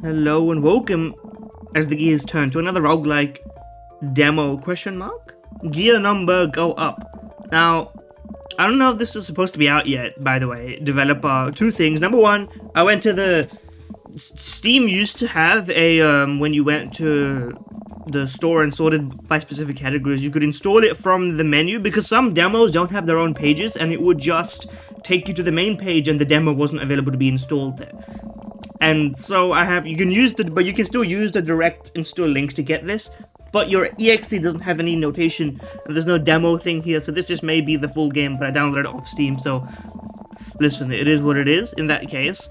Hello and welcome, as the gears turn, to another roguelike demo question mark. Gear number go up. Now, I don't know if this is supposed to be out yet, by the way. Developer, two things. Number one, I went to the Steam used to have a when you went to the store and sorted by specific categories, you could install it from the menu, because some demos don't have their own pages and it would just take you to the main page and the demo wasn't available to be installed there. And so you can still use the direct install links to get this, but your exe doesn't have any notation and there's no demo thing here, so this just may be the full game, but I downloaded it off Steam, so listen, it is what it is in that case.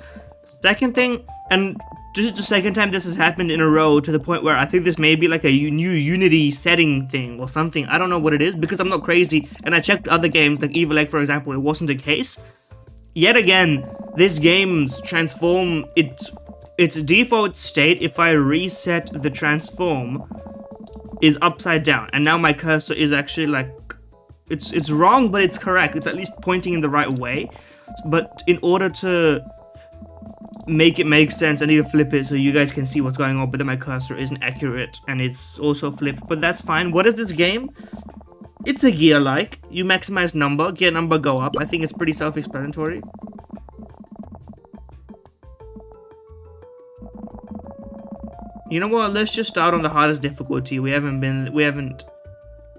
Second thing, and this is the second time this has happened in a row, to the point where I think this may be like a new Unity setting thing or something. I don't know what it is, because I'm not crazy, and I checked other games like Roguelike, for example, it wasn't the case. Yet again, this game's transform, its default state, if I reset the transform, is upside down. And now my cursor is actually like, it's wrong, but it's correct. It's at least pointing in the right way. But in order to make it make sense, I need to flip it so you guys can see what's going on, but then my cursor isn't accurate and it's also flipped, but that's fine. What is this game? It's a gear-like. You maximize number, gear number go up. I think it's pretty self-explanatory. You know what? Let's just start on the hardest difficulty. We haven't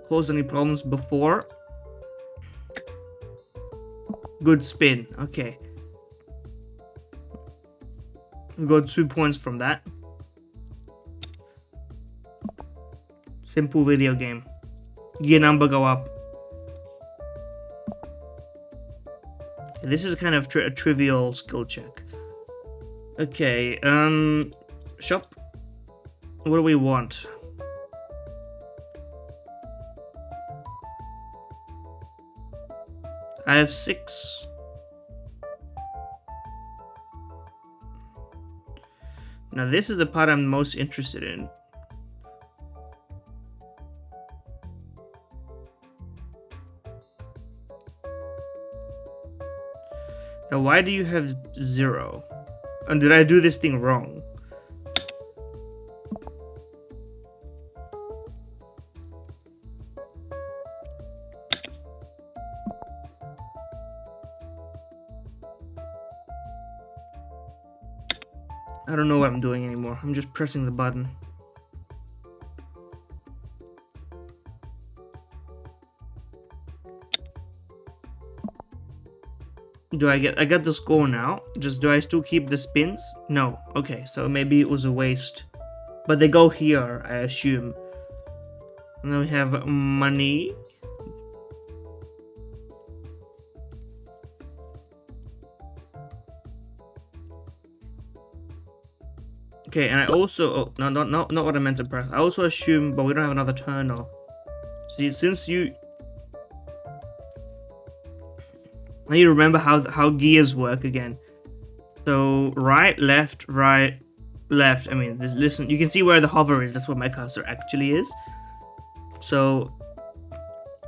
caused any problems before. Good spin. Okay. We got 2 points from that. Simple video game. Gear number go up. This is kind of a trivial skill check. Okay, shop. What do we want? I have 6. Now this is the part I'm most interested in. Now, why do you have 0? And did I do this thing wrong? I don't know what I'm doing anymore. I'm just pressing the button. I got the score now. Do I still keep the spins? No. Okay, so maybe it was a waste. But they go here, I assume. And then we have money. Okay, and I also not what I meant to press. I also assume, but we don't have another turner. See, since you, I need to remember how gears work again. So right, left. I mean, listen, you can see where the hover is. That's what my cursor actually is. So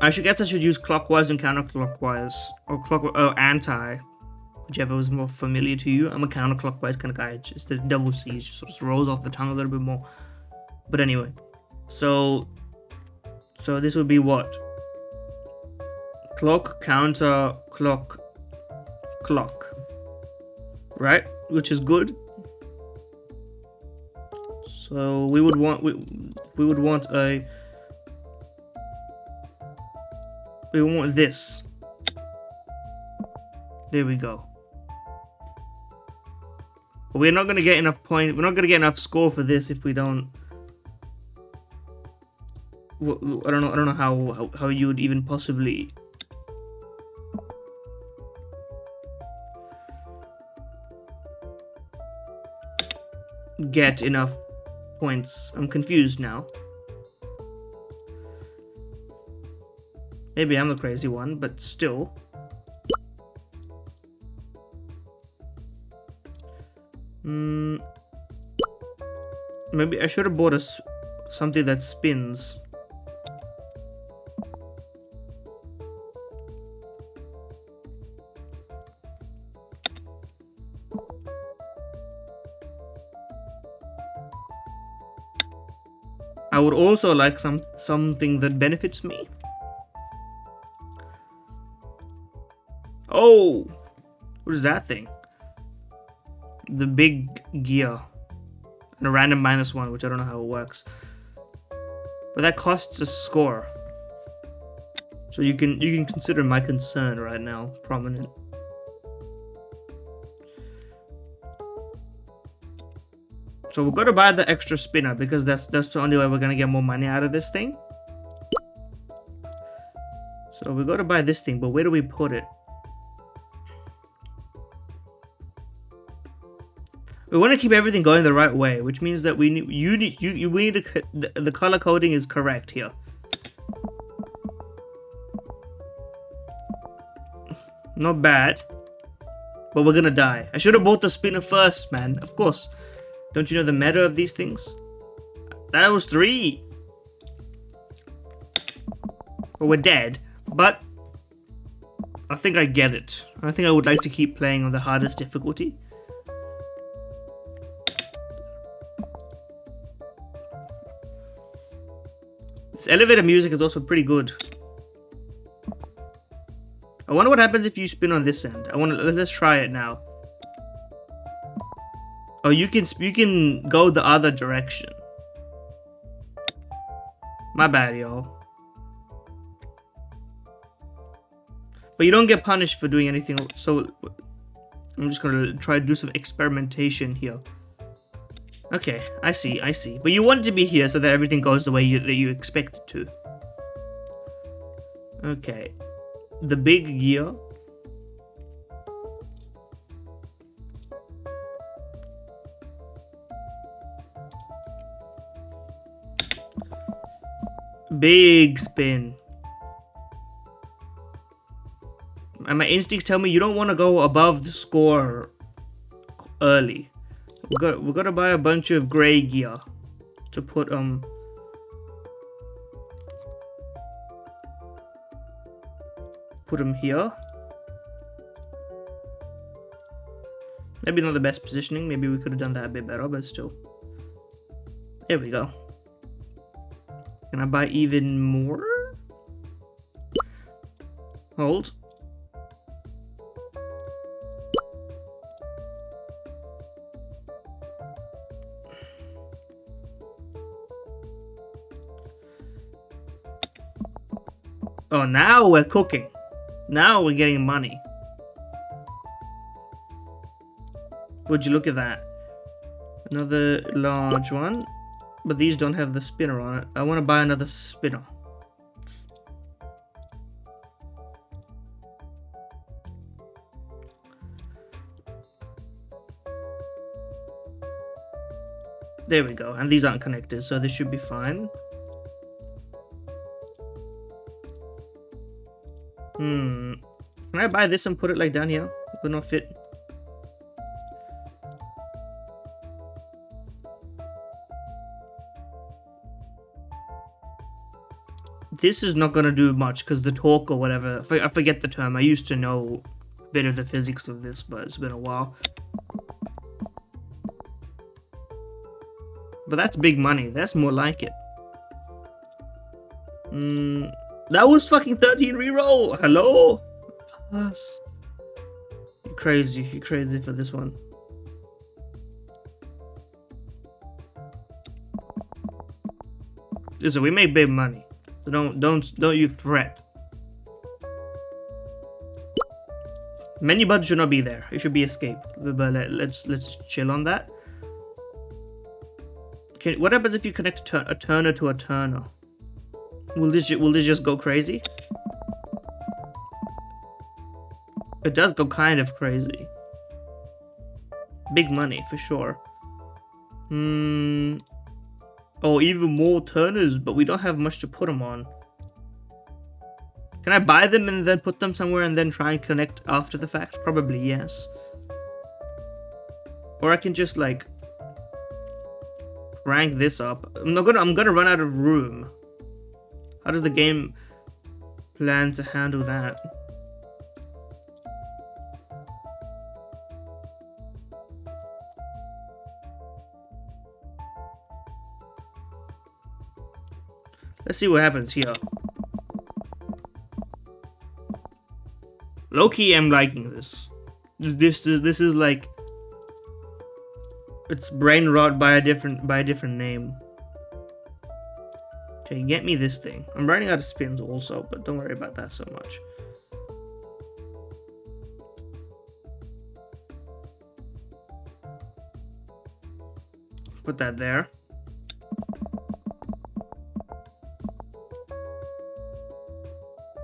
I should use clockwise and counterclockwise, or anti, whichever was more familiar to you. I'm a counterclockwise kind of guy. Just the double C just sort of rolls off the tongue a little bit more. But anyway, so this would be what? Clock, counter, clock, right? Which is good. So we would want this. There we go. But we're not gonna get enough points. We're not gonna get enough score for this if we don't. I don't know how you would even possibly. Get enough points. I'm confused now. Maybe I'm the crazy one, but still. Maybe I should have bought something that spins. I would also like something that benefits me. Oh, what is that thing? The big gear. And a random -1, which I don't know how it works. But that costs a score. So you can consider my concern right now prominent. So we're gonna buy the extra spinner because that's the only way we're gonna get more money out of this thing. So we gotta buy this thing, but where do we put it? We want to keep everything going the right way, which means that we need the color coding is correct here. Not bad, but we're gonna die. I should have bought the spinner first, man. Of course. Don't you know the meta of these things? That was 3. Well, we're dead, but I think I get it. I think I would like to keep playing on the hardest difficulty. This elevator music is also pretty good. I wonder what happens if you spin on this end. Let's try it now. Oh, you can go the other direction. My bad, y'all. But you don't get punished for doing anything, so I'm just gonna try to do some experimentation here. Okay, I see. But you want it to be here so that everything goes the way that you expect it to. Okay. The big gear. Big spin. And my instincts tell me you don't want to go above the score early. We're gonna buy a bunch of gray gear to put them here. Maybe not the best positioning. Maybe we could have done that a bit better, but still. There we go. Can I buy even more? Hold. Oh, now we're cooking. Now we're getting money. Would you look at that? Another large one. But these don't have the spinner on it. I want to buy another spinner. There we go. And these aren't connected, so this should be fine. Can I buy this and put it like down here? It would not fit. This is not gonna do much because the torque or whatever, I forget the term. I used to know a bit of the physics of this, but it's been a while. But that's big money. That's more like it. That was fucking 13 reroll. Hello? Us. You're crazy. You're crazy for this one. Listen, we make big money. So don't you fret. Menu button should not be there. It should be escape. But let's chill on that. Okay, what happens if you connect a turner to a turner? Will this just go crazy? It does go kind of crazy. Big money for sure. Oh, even more turners, but we don't have much to put them on. Can I buy them and then put them somewhere and then try and connect after the fact? Probably yes. Or I can just like rank this up. I'm gonna run out of room. How does the game plan to handle that? Let's see what happens here. Low-key, I'm liking this. This is like, it's brain rot by a different name. Okay, get me this thing. I'm running out of spins also, but don't worry about that so much. Put that there.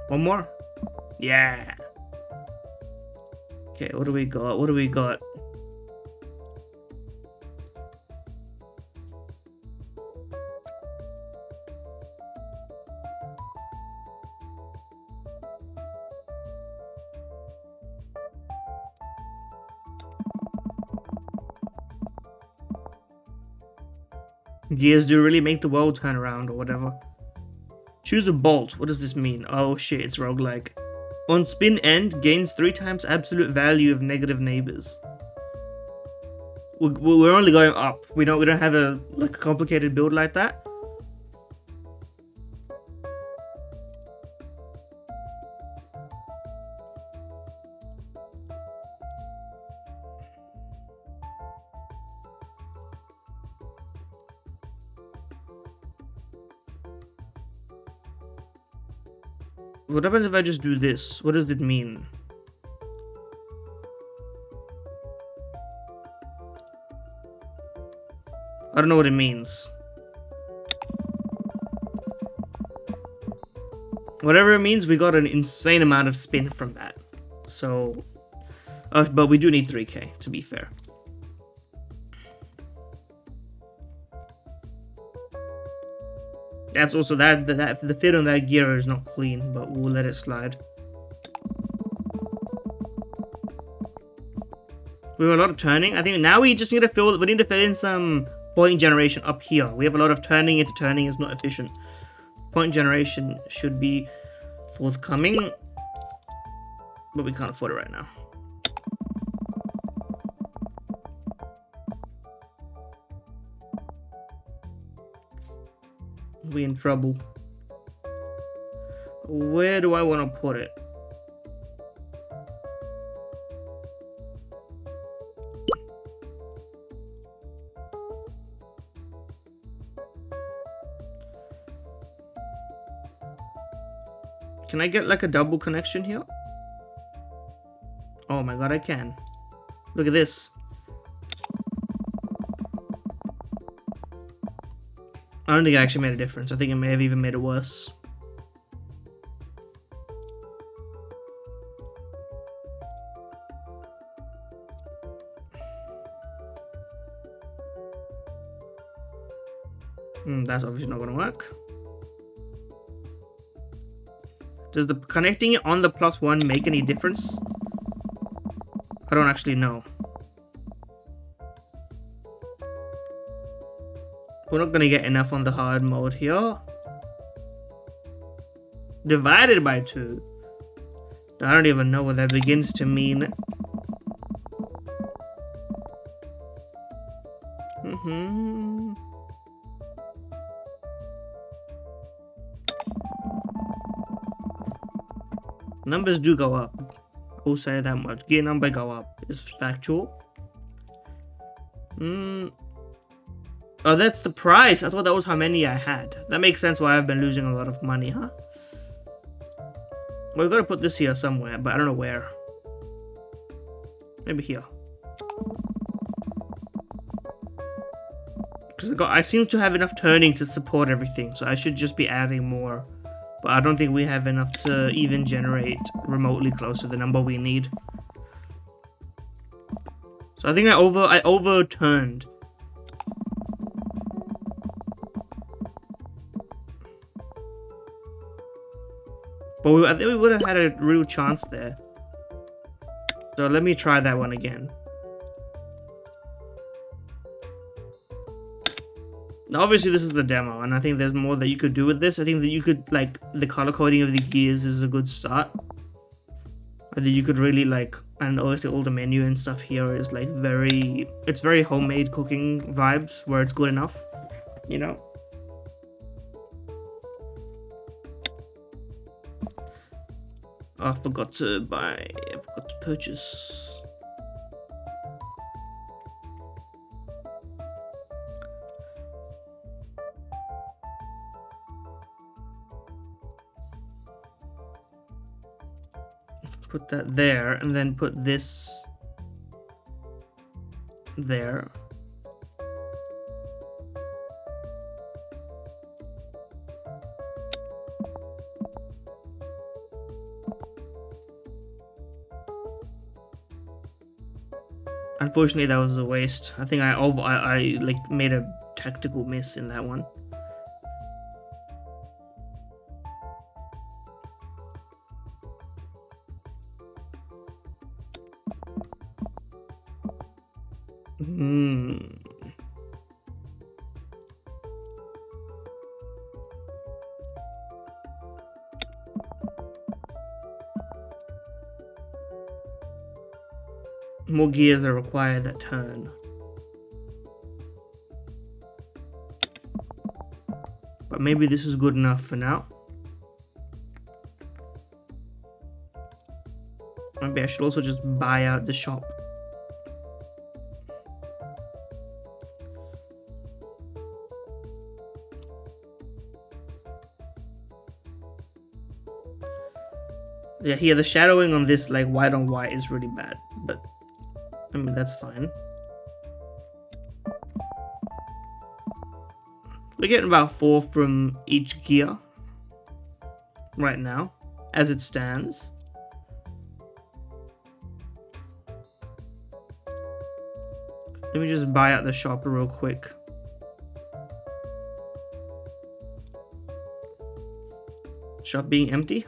One more. Yeah. Okay, what do we got? What do we got? Gears do really make the world turn around or whatever. Choose a bolt. What does this mean? Oh shit, it's roguelike. On spin end, gains 3 times absolute value of negative neighbors. We're only going up. We don't have a complicated build like that. What happens if I just do this? What does it mean? I don't know what it means. Whatever it means, we got an insane amount of spin from that. So, but we do need 3k, to be fair. That's also the fit on that gear is not clean, but we'll let it slide. We have a lot of turning. I think now we just need to fill in some point generation up here. We have a lot of turning into turning is not efficient. Point generation should be forthcoming, but we can't afford it right now. We in trouble. Where do I want to put it? Can I get like a double connection here? Oh my god, I can. Look at this. I don't think it actually made a difference. I think it may have even made it worse. That's obviously not going to work. Does the connecting it on the +1 make any difference? I don't actually know. We're not gonna get enough on the hard mode here. Divided by 2. I don't even know what that begins to mean. Numbers do go up. I will say that much. Gear number go up. It's factual. Oh, that's the price. I thought that was how many I had. That makes sense why I've been losing a lot of money, huh? Well, we've got to put this here somewhere, but I don't know where. Maybe here. Because I seem to have enough turning to support everything, so I should just be adding more. But I don't think we have enough to even generate remotely close to the number we need. So I think I overturned. But I think we would have had a real chance there. So let me try that one again. Now obviously this is the demo, and I think there's more that you could do with this. I think that you could, like, the color coding of the gears is a good start. I think you could really, like, and obviously all the menu and stuff here is like it's very homemade cooking vibes where it's good enough, you know? I forgot to buy. I forgot to purchase. Put that there, and then put this there. Unfortunately, that was a waste. I think I like made a tactical miss in that one. More gears are required that turn. But maybe this is good enough for now. Maybe I should also just buy out the shop. Yeah, here the shadowing on this, like white on white, is really bad, but I mean that's fine. We're getting about 4 from each gear right now, as it stands. Let me just buy out the shop real quick. Shop being empty.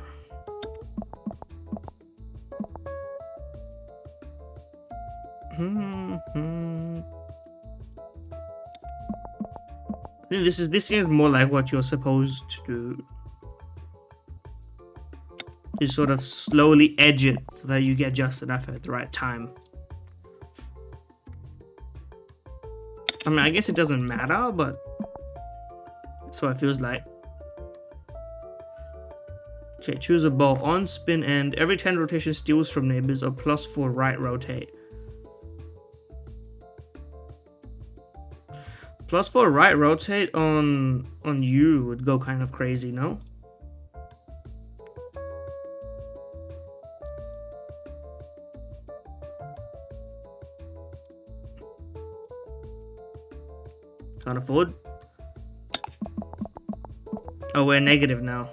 I think this seems more like what you're supposed to do. You sort of slowly edge it so that you get just enough at the right time. I mean, I guess it doesn't matter, but that's what it feels like. Okay, choose a bow. On spin end, every 10 rotation steals from neighbors or +4 right rotate. +4 right rotate on you would go kind of crazy, no? Can't afford. Oh, we're negative now.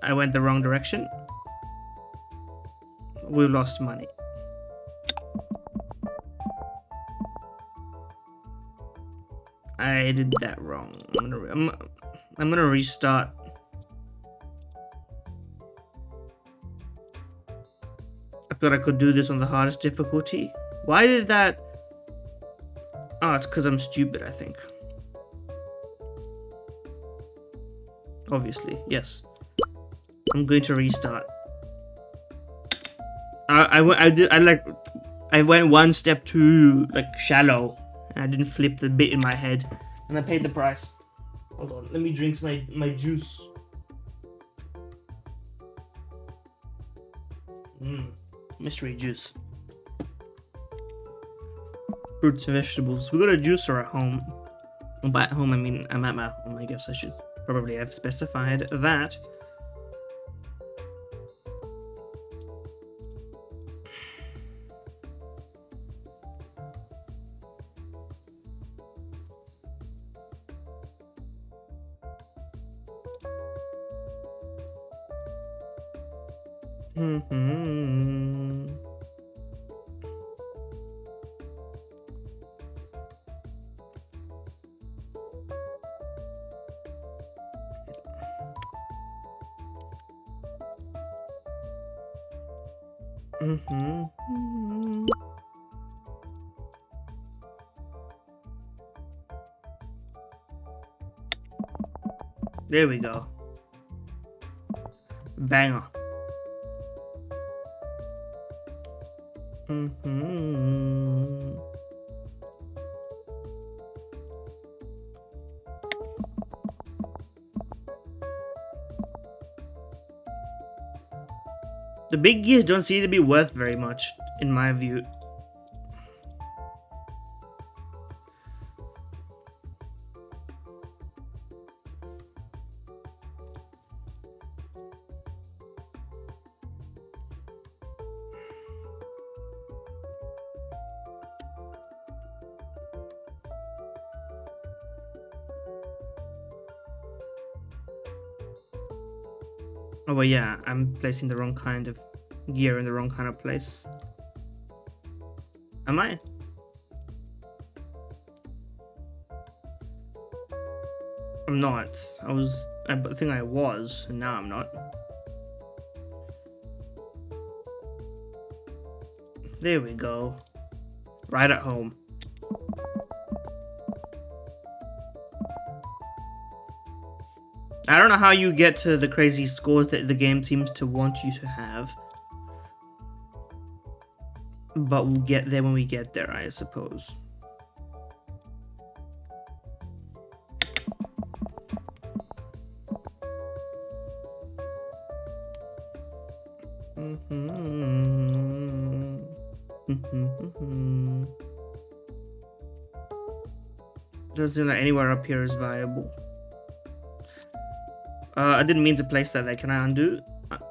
I went the wrong direction. We lost money. I did that wrong. I'm gonna restart. I thought I could do this on the hardest difficulty. Why did that? Oh, it's because I'm stupid, I think. Obviously, yes. I'm going to restart. I went one step too shallow. I didn't flip the bit in my head, and I paid the price. Hold on, let me drink my juice. Mystery juice. Fruits and vegetables. We got a juicer at home. By at home, I mean I'm at my home. I guess I should probably have specified that. There we go. Banger. The big gears don't seem to be worth very much, in my view. Oh, well, yeah, I'm placing the wrong kind of gear in the wrong kind of place. Am I? I'm not. I think I was, and now I'm not. There we go. Right at home. I don't know how you get to the crazy scores that the game seems to want you to have. But we'll get there when we get there, I suppose. Doesn't seem like anywhere up here is viable. I didn't mean to place that there. Can I undo?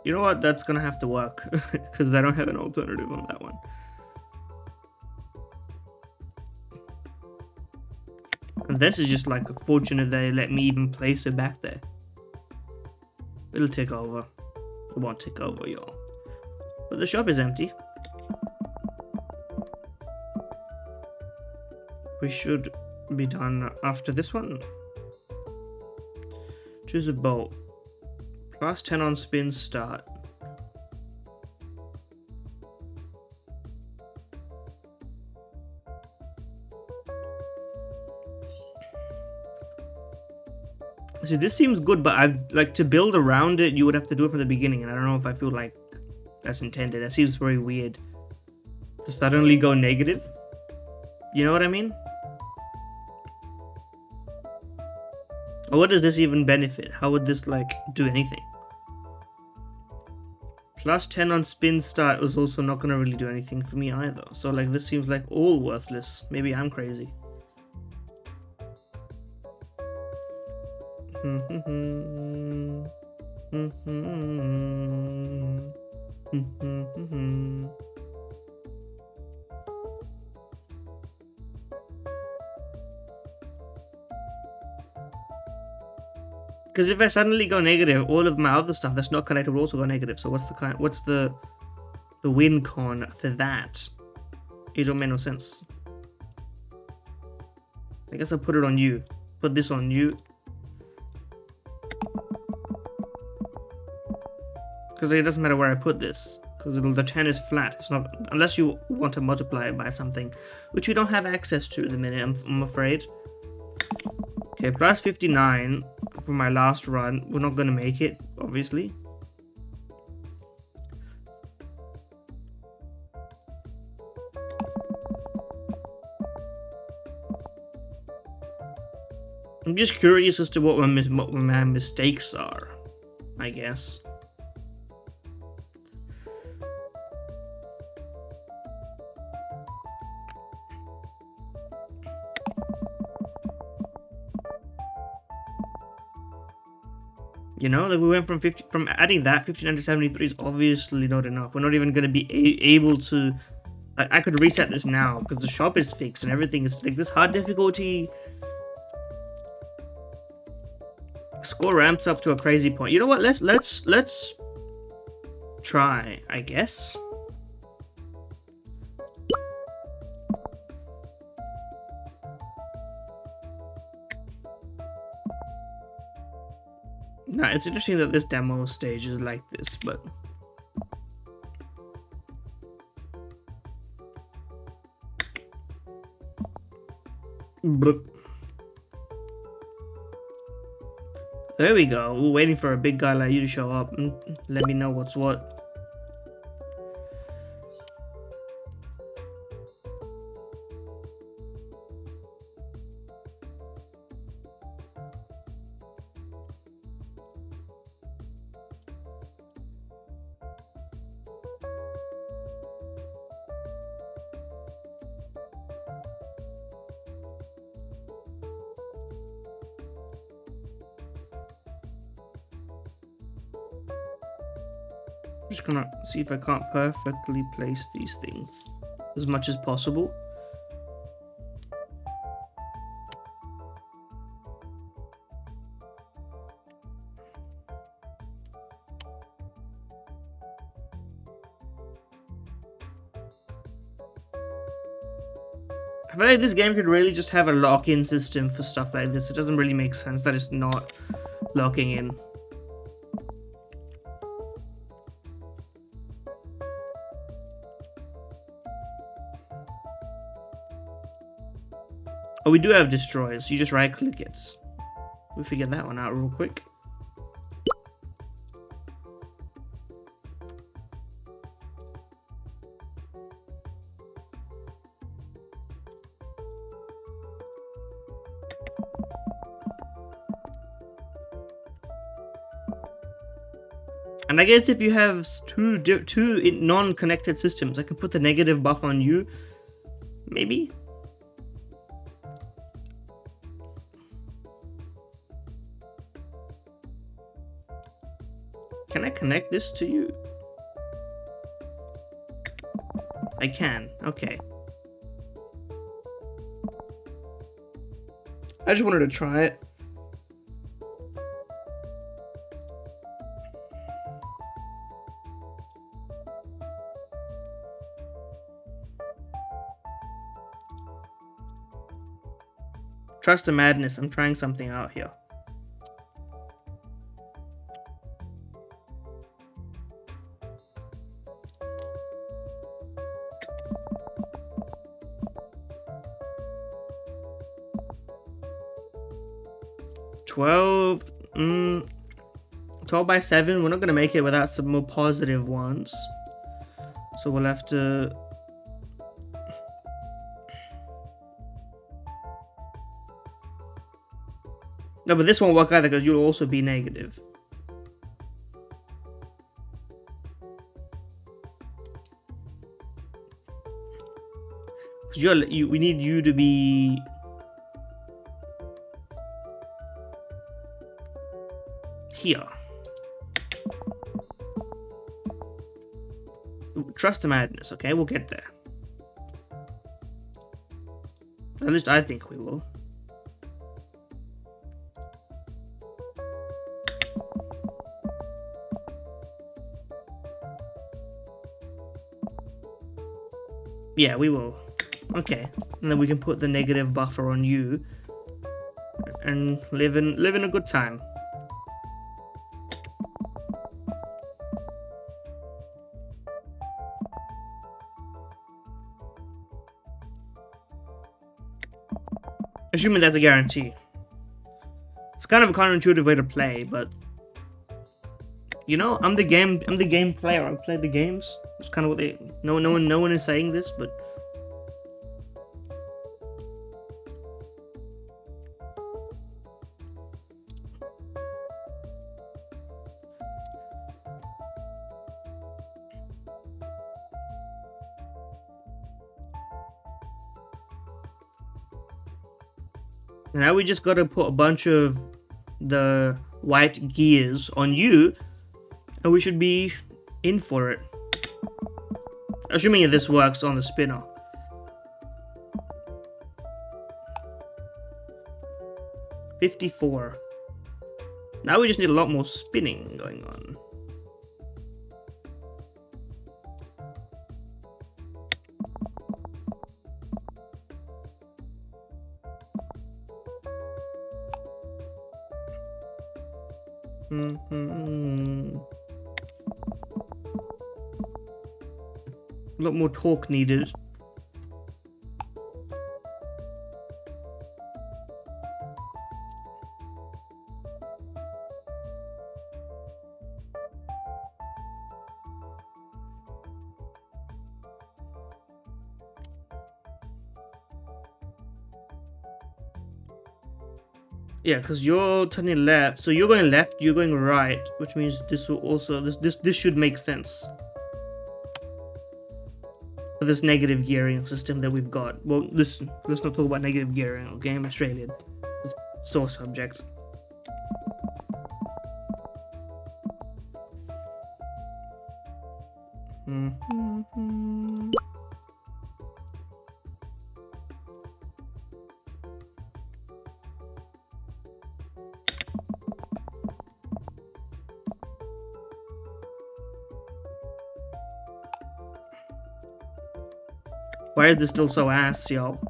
You know what? That's gonna have to work because I don't have an alternative on that one. And this is just like fortunate they let me even place it back there. It'll take over. It won't take over, y'all. But the shop is empty. We should be done after this one. Choose a bolt. Plus 10 on spin start. See, this seems good, but I'd like to build around it. You would have to do it from the beginning, and I don't know if I feel like that's intended. That seems very weird to suddenly go negative. You know what I mean? Or what does this even benefit? How would this like do anything? Plus 10 on spin start was also not gonna really do anything for me either. So like this seems like all worthless. Maybe I'm crazy. Because if I suddenly go negative, all of my other stuff that's not connected will also go negative. So what's the win con for that? It don't make no sense. I guess I'll put it on you. Put this on you. Because it doesn't matter where I put this. Because the 10 is flat. It's not, unless you want to multiply it by something, which we don't have access to at the minute, I'm afraid. Okay, plus 59 for my last run. We're not going to make it, obviously. I'm just curious as to what my mistakes are, I guess. You know, like we went from adding that 59 to 73 is obviously not enough. We're not even going to be able to. Like, I could reset this now because the shop is fixed and everything is like this hard difficulty score ramps up to a crazy point. You know what? Let's try, I guess. Nah, it's interesting that this demo stage is like this, but bloop. There we go. We're waiting for a big guy like you to show up and let me know what's what. Just gonna see if I can't perfectly place these things as much as possible. I feel like this game should really just have a lock-in system for stuff like this. It doesn't really make sense that it's not locking in. Oh, we do have destroyers. You just right-click it. We figured that one out real quick. And I guess if you have two non-connected systems, I can put the negative buff on you, maybe? Can I connect this to you? I can, okay. I just wanted to try it. Trust the madness, I'm trying something out here. $12 by 7, we're not gonna make it without some more positive ones. So we'll have to... No, but this won't work either because you'll also be negative. Because we need you to be... here. Trust the madness, okay? We'll get there. At least I think we will. Yeah, we will. Okay. And then we can put the negative buffer on you and live in a good time. Assuming that's a guarantee. It's kind of a counterintuitive way to play, but you know, I'm the game player. I play the games. It's kind of what they. No one is saying this, but now we just gotta put a bunch of the white gears on you, and we should be in for it. Assuming this works on the spinner. $54. Now we just need a lot more spinning going on. A lot more torque needed. Yeah, because you're turning left, so you're going left, you're going right, which means this will also this should make sense. For this negative gearing system that we've got. Well, let's not talk about negative gearing, okay? I'm Australian. It's sore subjects. Why is this still so ass, yo?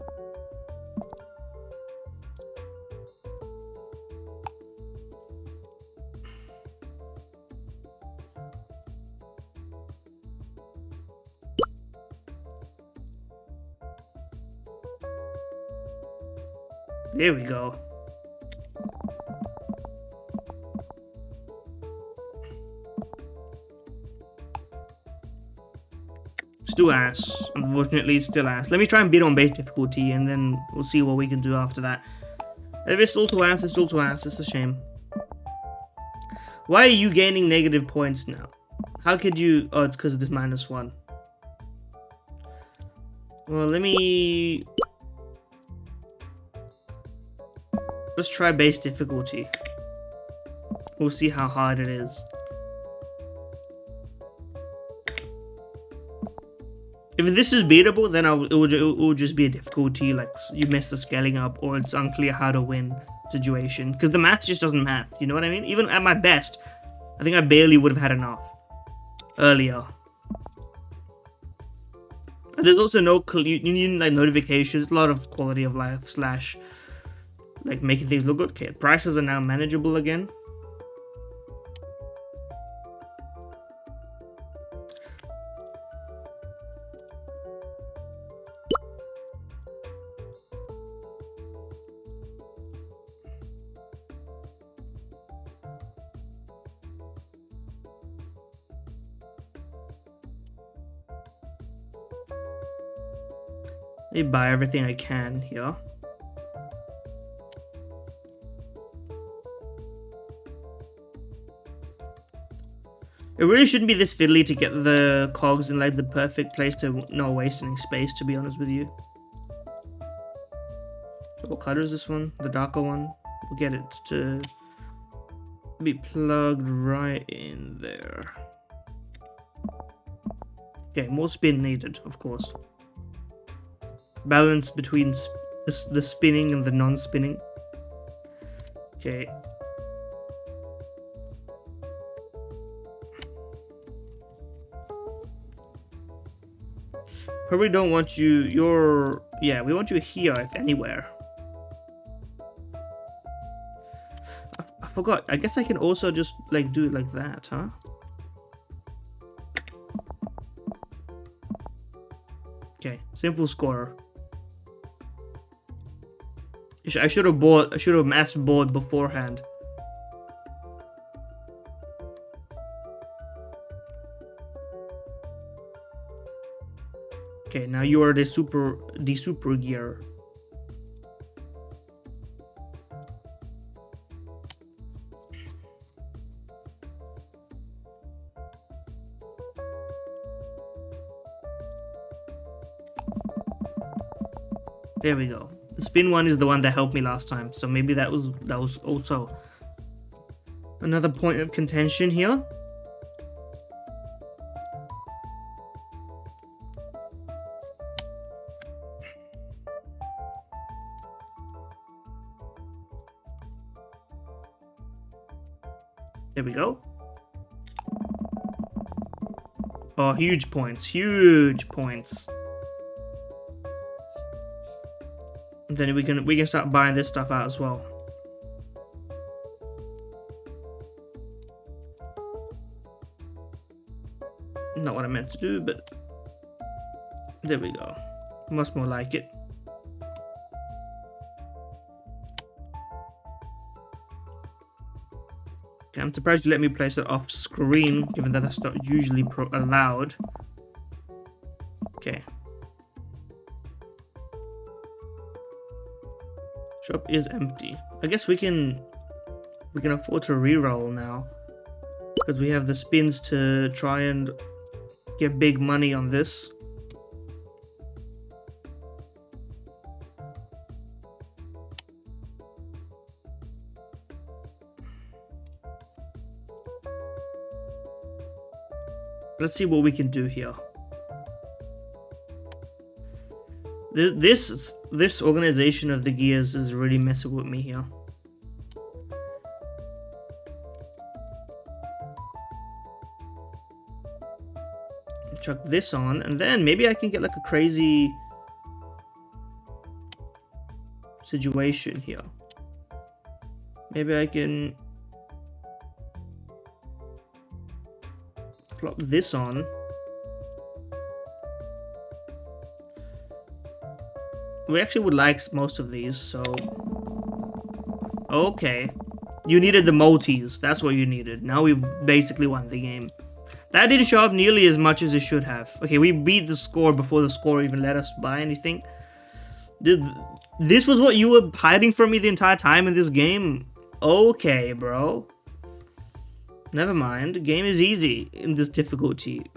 There we go. Still ass. Unfortunately, still ass. Let me try and beat on base difficulty, and then we'll see what we can do after that. If it's still too ass, it's still too ass. It's a shame. Why are you gaining negative points now? How could you... Oh, it's because of this -1. Well, let me... Let's try base difficulty. We'll see how hard it is. If this is beatable, then it will just be a difficulty, like you mess the scaling up, or it's unclear how to win situation. Because the math just doesn't math, you know what I mean? Even at my best, I think I barely would have had enough earlier. And there's also no like notifications, a lot of quality of life slash like making things look good. Okay, prices are now manageable again. Let me buy everything I can here. It really shouldn't be this fiddly to get the cogs in like the perfect place to not waste any space, to be honest with you. So what color is this one? The darker one? We'll get it to be plugged right in there. Okay, more spin needed, of course. Balance between the spinning and the non-spinning. Okay. Probably don't want you, yeah, we want you here if anywhere. I forgot, I guess I can also just like do it like that, huh? Okay, simple scorer. I should have mass bought beforehand. Okay, now you are the super gear. There we go. The spin one is the one that helped me last time, so maybe that was also another point of contention here. There we go. Oh, huge points, huge points. And then we can start buying this stuff out as well. Not what I meant to do, but there we go. Much more like it. Okay, I'm surprised you let me place it off screen, given that that's not usually allowed. Okay. Shop is empty. I guess we can afford to reroll now, because we have the spins to try and get big money on this. Let's see what we can do here. This organization of the gears is really messing with me here. Chuck this on, and then maybe I can get like a crazy situation here. Maybe I can plop this on. We actually would like most of these, so... Okay. You needed the multis. That's what you needed. Now we've basically won the game. That didn't show up nearly as much as it should have. Okay, we beat the score before the score even let us buy anything. This was what you were hiding from me the entire time in this game? Okay, bro. Never mind. The game is easy in this difficulty.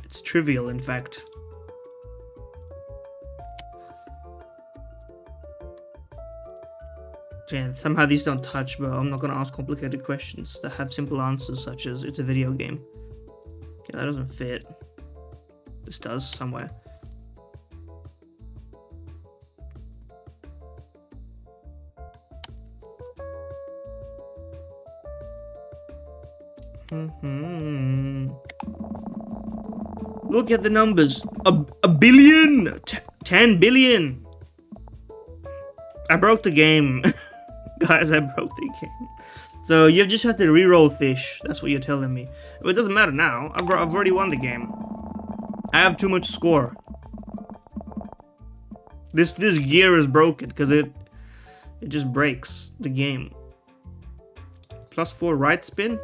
It's trivial, in fact. Okay, somehow these don't touch, but I'm not gonna ask complicated questions that have simple answers, such as it's a video game. Okay, that doesn't fit. This does somewhere. Look at the numbers. A billion! 10 billion! I broke the game. Guys, I broke the game. So you just have to reroll fish. That's what you're telling me. But it doesn't matter now. I've already won the game. I have too much score. This gear is broken because it just breaks the game. +4 right spin.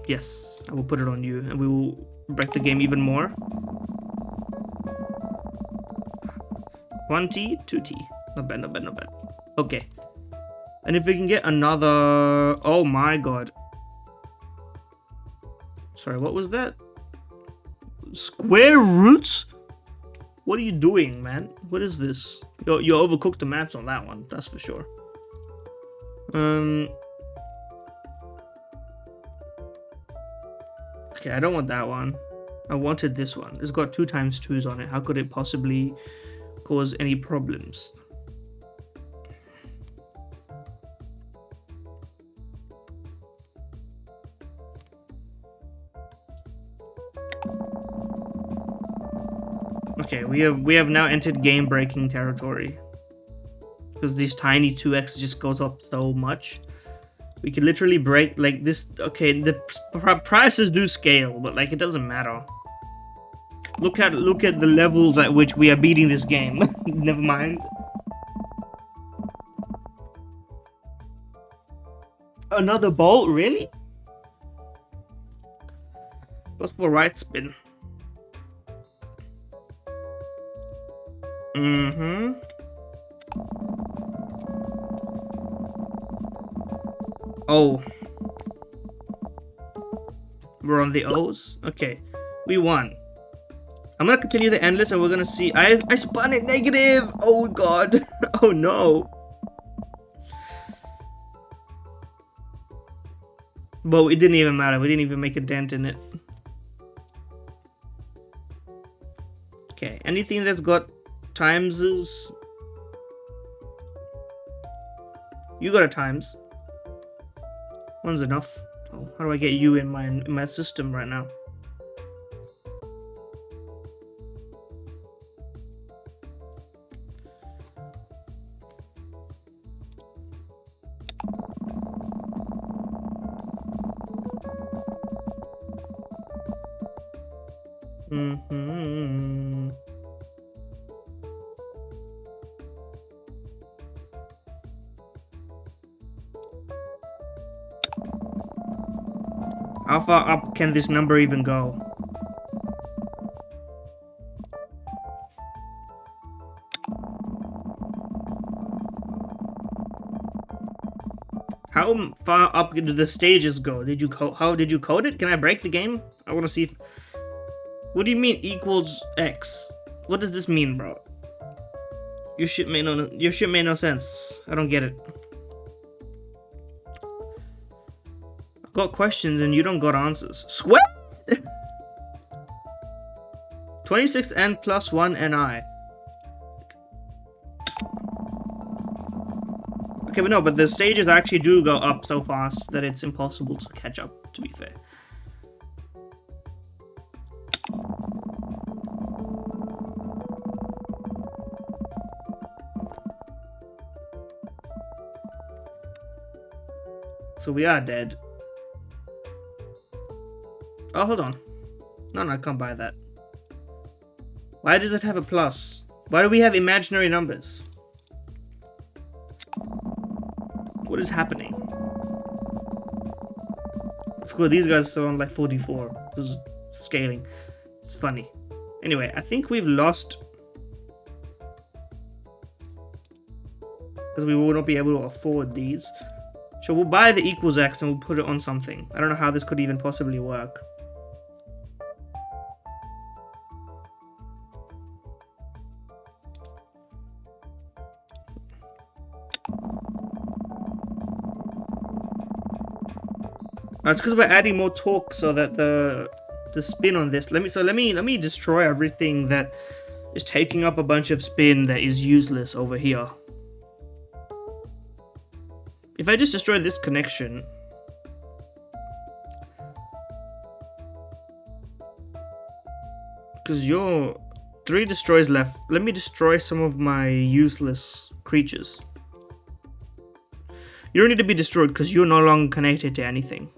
Yes, I will put it on you, and we will break the game even more. 1T, 2T. Not bad, not bad, not bad. Okay. And if we can get another... Oh my god. Sorry, what was that? Square roots? What are you doing, man? What is this? You overcooked the maths on that one, that's for sure. Okay, I don't want that one. I wanted this one. It's got 2 times 2s on it. How could it possibly cause any problems? Okay, we have now entered game-breaking territory. Because these tiny 2x just goes up so much. We could literally break, like, this... Okay, the prices do scale, but, like, it doesn't matter. Look at the levels at which we are beating this game. Never mind. Another bolt? Really? +4 right spin. Oh. We're on the O's? Okay. We won. I'm gonna continue the endless and we're gonna see. I spun it negative! Oh god. Oh no. But it didn't even matter. We didn't even make a dent in it. Okay. Anything that's got timeses. You got a times. One's enough. Oh, how do I get you in my system right now? How far up can this number even go? How far up do the stages go? How did you code it? Can I break the game? I want to see if... What do you mean equals X? What does this mean, bro? Your shit made no sense. I don't get it. got questions and you don't got answers. Square? 26n plus 1 ni. Okay, but no, but the stages actually do go up so fast that it's impossible to catch up, to be fair. So we are dead. Oh, hold on. No, I can't buy that. Why does it have a plus? Why do we have imaginary numbers? What is happening? Of course, these guys are on like 44. This is scaling. It's funny. Anyway, I think we've lost. Because we will not be able to afford these. So we'll buy the equals X and we'll put it on something. I don't know how this could even possibly work. It's because we're adding more torque so that the spin on this. Let me destroy everything that is taking up a bunch of spin that is useless over here. If I just destroy this connection, because you're 3 destroys left, let me destroy some of my useless creatures. You don't need to be destroyed because you're no longer connected to anything.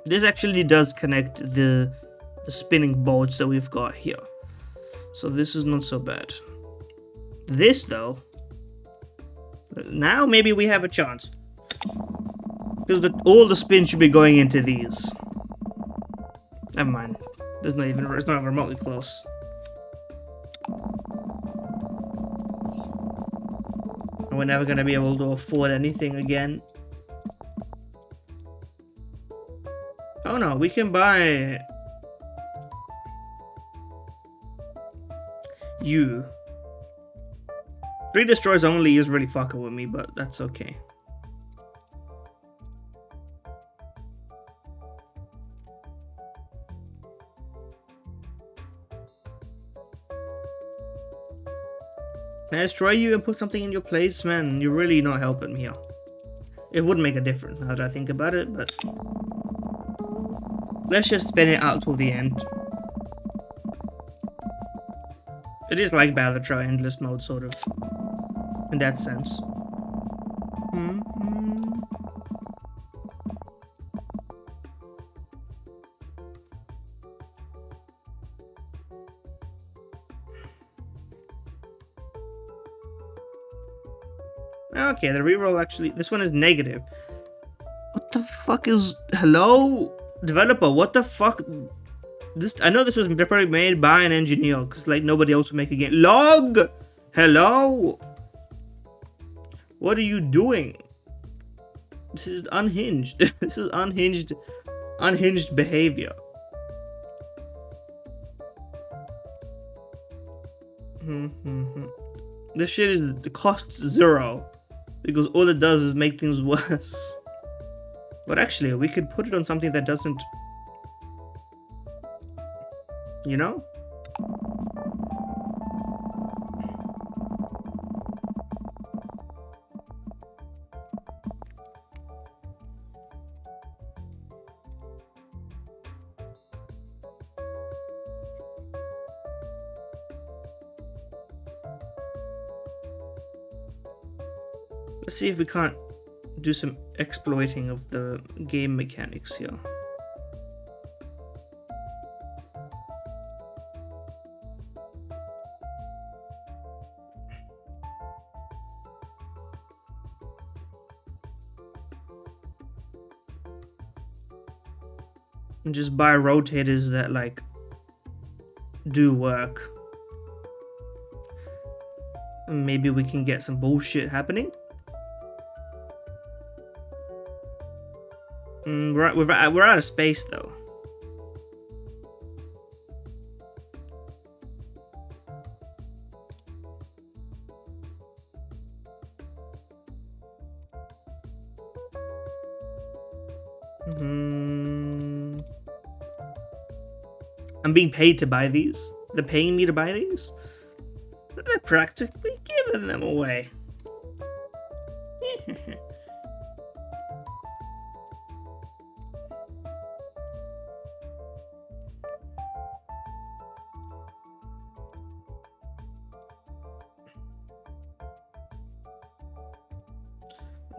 This actually does connect the spinning bolts that we've got here. So this is not so bad. This though, now maybe we have a chance. Because all the spin should be going into these. Never mind. It's not remotely close. And we're never gonna be able to afford anything again. Oh no, we can buy you. 3 destroys only is really fucking with me, but that's okay. Can I destroy you and put something in your place? Man, you're really not helping me here. It would make a difference now that I think about it, but let's just spin it out till the end. It is like Battletron endless mode, sort of, in that sense. Okay, the reroll actually, this one is negative. What the fuck is, hello? Developer, what the fuck? This, I know this was probably made by an engineer, because like nobody else would make a game. Log! Hello? What are you doing? This is unhinged. This is unhinged behavior. This shit is, the costs 0, because all it does is make things worse. But actually, we could put it on something that doesn't, you know? Let's see if we can't do some exploiting of the game mechanics here. And just buy rotators that like do work. And maybe we can get some bullshit happening. We're out of space though. I'm being paid to buy these. They're paying me to buy these? But they're practically giving them away.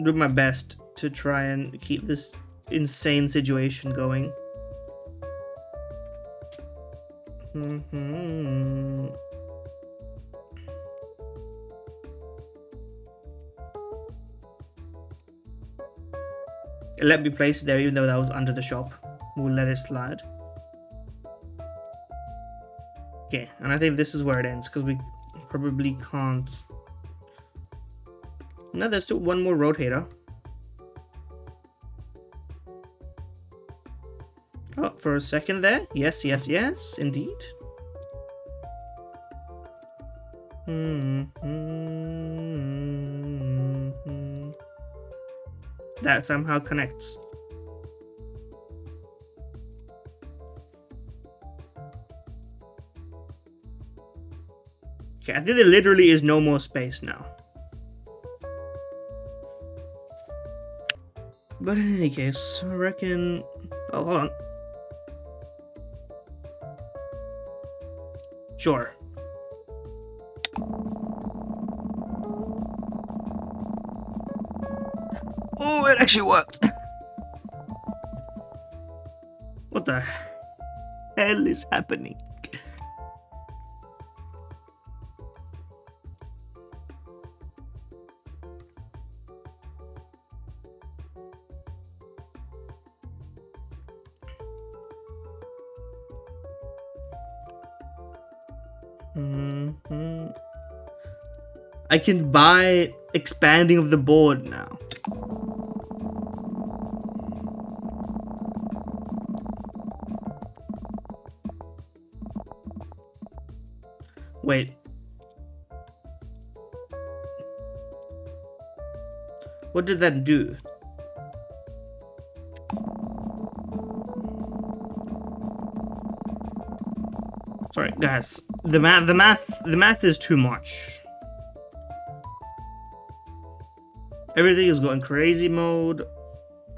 Do my best to try and keep this insane situation going. It let me place it there even though that was under the shop. We'll let it slide. Okay, and I think this is where it ends because we probably can't. No, there's still one more rotator. Oh, for a second there. Yes, yes, yes, indeed. That somehow connects. Okay, I think there literally is no more space now. But in any case, I reckon... Oh, hold on. Sure. Oh, it actually worked! What the hell is happening? I can buy expanding of the board now. Wait. What did that do? Sorry, guys. The math is too much. Everything is going crazy mode.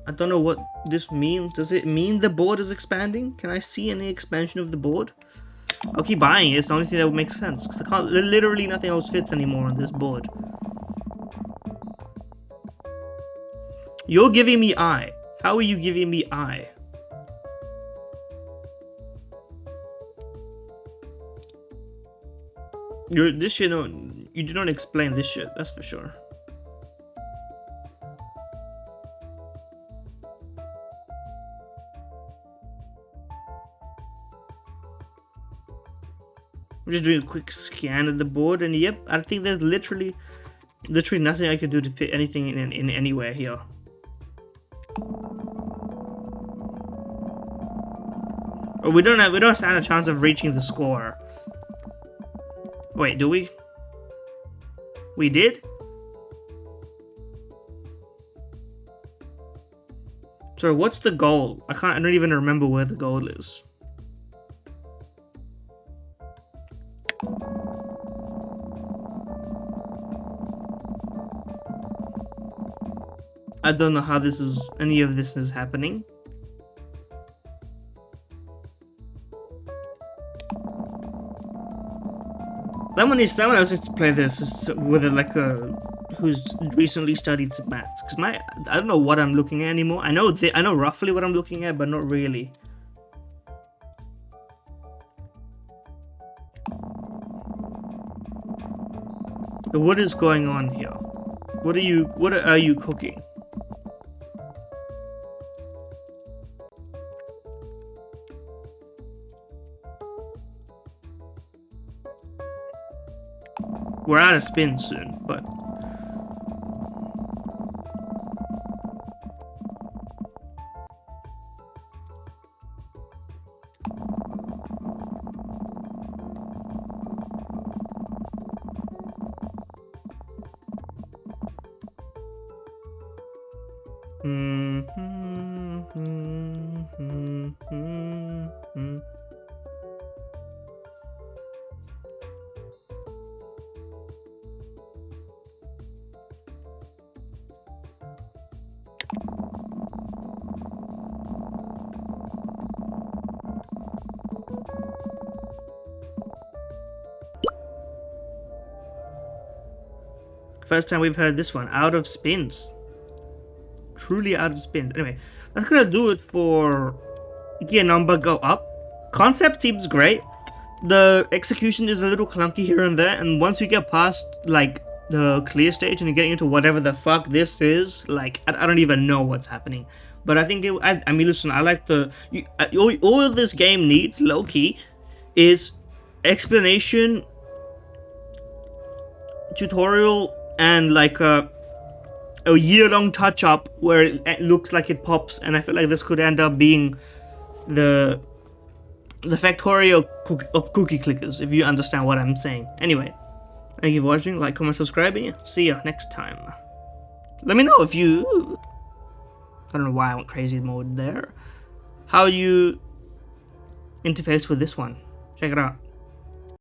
I don't know what this means. Does it mean the board is expanding? Can I see any expansion of the board? I'll keep buying it. It's the only thing that would make sense. Because I can't, literally nothing else fits anymore on this board. You're giving me I. How are you giving me I? This shit, no, you do not explain this shit, that's for sure. I'm just doing a quick scan of the board, and yep, I think there's literally nothing I could do to fit anything in anywhere here. Or we don't stand a chance of reaching the score. Wait, do we? We did? So what's the goal? I don't even remember where the goal is. I don't know how any of this is happening. Someone else needs to play this with who's recently studied some maths. Cause I don't know what I'm looking at anymore. I know roughly what I'm looking at, but not really. What is going on here? What are you cooking? We're out of spin soon, but... First time we've heard this one. Out of spins. Truly out of spins. Anyway, that's gonna do it for gear number go up. Concept seems great. The execution is a little clunky here and there, and once you get past like the clear stage and you're getting into whatever the fuck this is, like I don't even know what's happening. But I think I mean, listen, I like the all this game needs low key is explanation, tutorial, and like a year-long touch-up where it looks like it pops, and I feel like this could end up being the factorial of cookie clickers, if you understand what I'm saying. Anyway, thank you for watching. Like, comment, subscribe, and yeah, see ya next time. Let me know if you... I don't know why I went crazy mode there. How you interface with this one. Check it out.